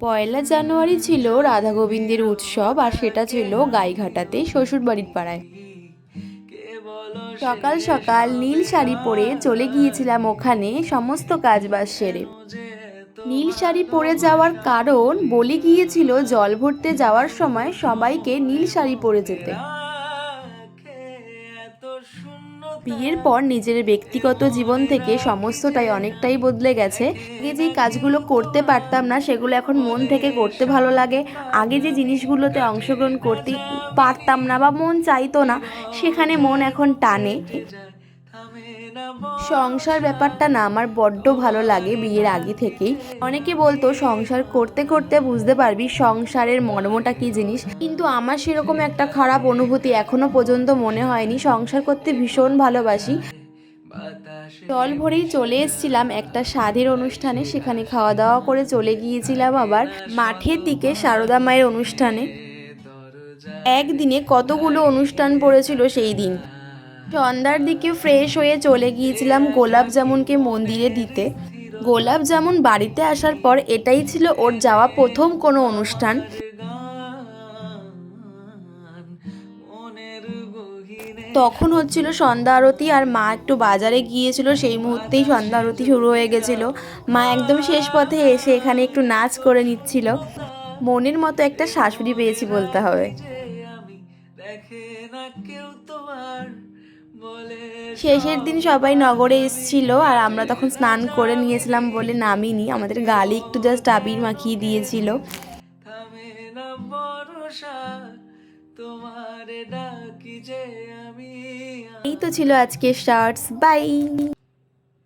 পয়লা জানুয়ারি ছিল রাধা গোবিন্দের উৎসব, আর সেটা ছিল গাইঘাটাতে শ্বশুরবাড়ির পাড়ায়। সকাল সকাল নীল শাড়ি পরে চলে গিয়েছিলাম ওখানে সমস্ত কাজবাজ সেরে। নীল শাড়ি পরে যাওয়ার কারণ বলে গিয়েছিল জল ভরতে যাওয়ার সময় সবাইকে নীল শাড়ি পরে যেতে। বিয়ের পর নিজের ব্যক্তিগত জীবন থেকে সমস্তটাই অনেকটাই বদলে গেছে। আগে যে কাজগুলো করতে পারতাম না সেগুলো এখন মন থেকে করতে ভালো লাগে। আগে যে জিনিসগুলোতে অংশগ্রহণ করতে পারতাম না বা মন চাইতো না, সেখানে মন এখন টানে। সংসার ব্যাপারটা না আমার বড্ড ভালো লাগে বিয়ের আগে থেকেই। অনেকে বলতো সংসার করতে করতে বুঝতে পারবি সংসারের মর্মটা কি জিনিস, কিন্তু আমার সেরকম একটা খারাপ অনুভূতি এখনো পর্যন্ত মনে হয়নি। সংসার করতে ভীষণ ভালোবাসি। জল ভরেই চলে এসেছিলাম একটা স্বাদের অনুষ্ঠানে, সেখানে খাওয়া দাওয়া করে চলে গিয়েছিলাম আবার মাঠের দিকে সারদা মায়ের অনুষ্ঠানে। একদিনে কতগুলো অনুষ্ঠান পড়েছিল সেই দিন। সন্ধ্যার দিকে ফ্রেশ হয়ে চলে গিয়েছিলাম গোলাপ জামুনকে মন্দিরে দিতে। গোলাপ জামুন বাড়িতে আসার পর এটাই ছিল ওর যাওয়া প্রথম কোনো অনুষ্ঠান। তখন হচ্ছিল সন্ধ্যা আরতি, আর মা একটু বাজারে গিয়েছিল, সেই মুহূর্তেই সন্ধ্যা আরতি শুরু হয়ে গেছিল। মা একদম শেষ পথে এসে এখানে একটু নাচ করে নিচ্ছিল। মনের মতো একটা শাশুড়ি পেয়েছি বলতে হবে। শেষের দিন সবাই নগরে এসেছিল, আর আমরা তখন স্নান করে নিয়েছিলাম বলে নামিনি, আমাদের গালে একটু জাস্ট আবির মাখিয়ে দিয়েছিল। এই তো ছিল আজকে শর্টস। বাই।